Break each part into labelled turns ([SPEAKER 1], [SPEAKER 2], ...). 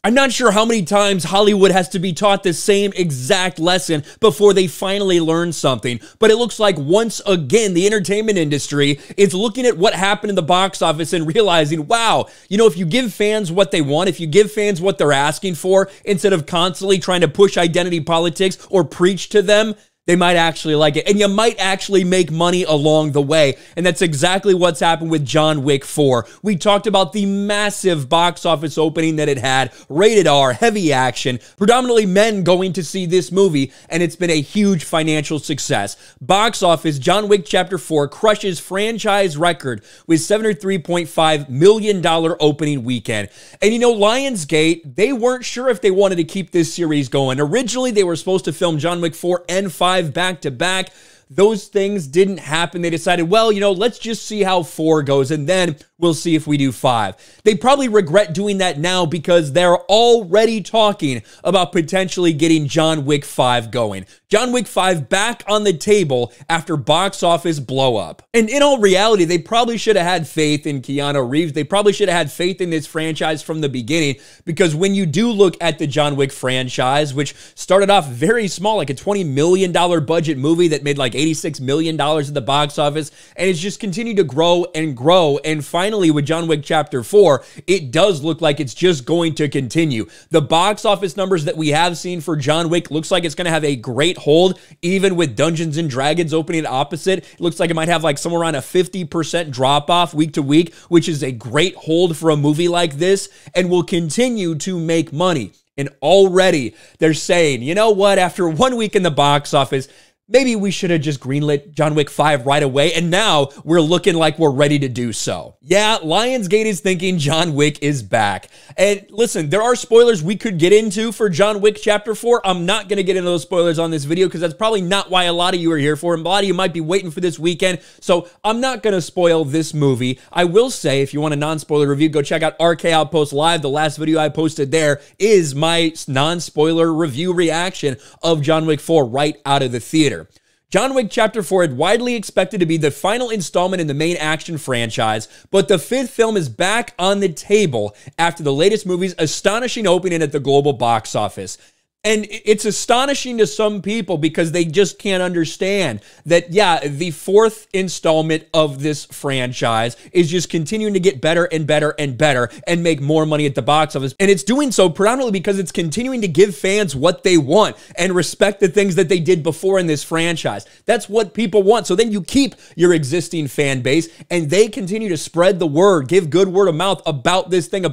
[SPEAKER 1] I'm not sure how many times Hollywood has to be taught the same exact lesson before they finally learn something, but it looks like once again, the entertainment industry is looking at what happened in the box office and realizing, wow, you know, if you give fans what they want, if you give fans what they're asking for, instead of constantly trying to push identity politics or preach to them, they might actually like it. And you might actually make money along the way. And that's exactly what's happened with John Wick 4. We talked about the massive box office opening that it had, rated R, heavy action, predominantly men going to see this movie, and it's been a huge financial success. Box office, John Wick Chapter 4 crushes franchise record with $73.5 million opening weekend. And you know, Lionsgate, they weren't sure if they wanted to keep this series going. Originally, they were supposed to film John Wick 4 and 5 back to back. Those things didn't happen. They decided, well, you know, let's just see how 4 goes, and then we'll see if we do 5. They probably regret doing that now because they're already talking about potentially getting John Wick 5 going. John Wick 5 back on the table after box office blow up. And in all reality, they probably should have had faith in Keanu Reeves. They probably should have had faith in this franchise from the beginning, because when you do look at the John Wick franchise, which started off very small, like a $20 million budget movie that made like $86 million at the box office, and it's just continued to grow and grow. And finally, with John Wick Chapter 4, it does look like it's just going to continue. The box office numbers that we have seen for John Wick looks like it's going to have a great hold, even with Dungeons and Dragons opening opposite. It looks like it might have like somewhere around a 50% drop off week to week, which is a great hold for a movie like this, and will continue to make money. And already they're saying, you know what, after 1 week in the box office, maybe we should have just greenlit John Wick 5 right away, and now we're looking like we're ready to do so. Yeah, Lionsgate is thinking John Wick is back. And listen, there are spoilers we could get into for John Wick Chapter 4. I'm not going to get into those spoilers on this video because that's probably not why a lot of you are here for, and a lot of you might be waiting for this weekend, so I'm not going to spoil this movie. I will say, if you want a non-spoiler review, go check out RK Outpost Live. The last video I posted there is my non-spoiler review reaction of John Wick 4 right out of the theater. John Wick Chapter 4 had widely expected to be the final installment in the main action franchise, but the 5th film is back on the table after the latest movie's astonishing opening at the global box office. And it's astonishing to some people because they just can't understand that, yeah, the 4th installment of this franchise is just continuing to get better and better and better and make more money at the box office. And it's doing so predominantly because it's continuing to give fans what they want and respect the things that they did before in this franchise. That's what people want. So then you keep your existing fan base and they continue to spread the word, give good word of mouth about this thing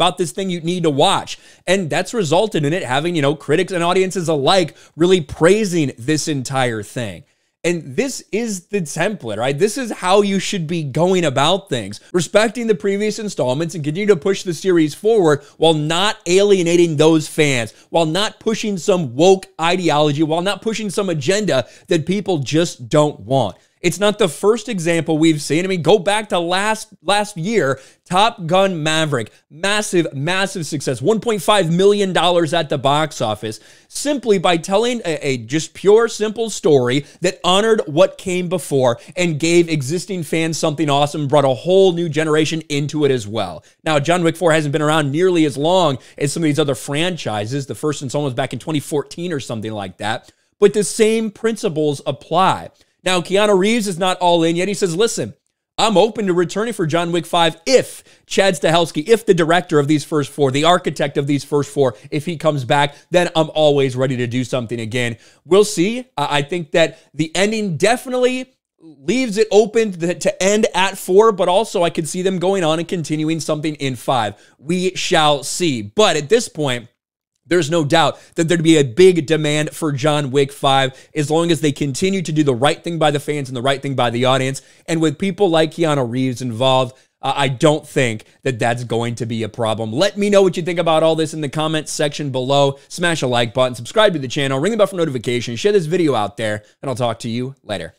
[SPEAKER 1] you need to watch. And that's resulted in it having, you know, critics and audiences alike really praising this entire thing. And this is the template, right? This is how you should be going about things, respecting the previous installments and continue to push the series forward while not alienating those fans, while not pushing some woke ideology, while not pushing some agenda that people just don't want. It's not the first example we've seen. I mean, go back to last year, Top Gun Maverick, massive success, $1.5 million at the box office, simply by telling a just pure, simple story that honored what came before and gave existing fans something awesome, brought a whole new generation into it as well. Now, John Wick 4 hasn't been around nearly as long as some of these other franchises. The first installment was back in 2014 or something like that, but the same principles apply. Now, Keanu Reeves is not all in yet. He says, listen, I'm open to returning for John Wick 5 if Chad Stahelski, if the director of these first 4, the architect of these first 4, if he comes back, then I'm always ready to do something again. We'll see. I think that the ending definitely leaves it open to end at 4, but also I could see them going on and continuing something in 5. We shall see. But at this point, there's no doubt that there'd be a big demand for John Wick 5 as long as they continue to do the right thing by the fans and the right thing by the audience. And with people like Keanu Reeves involved, I don't think that that's going to be a problem. Let me know what you think about all this in the comments section below. Smash a like button, subscribe to the channel, ring the bell for notifications, share this video out there, and I'll talk to you later.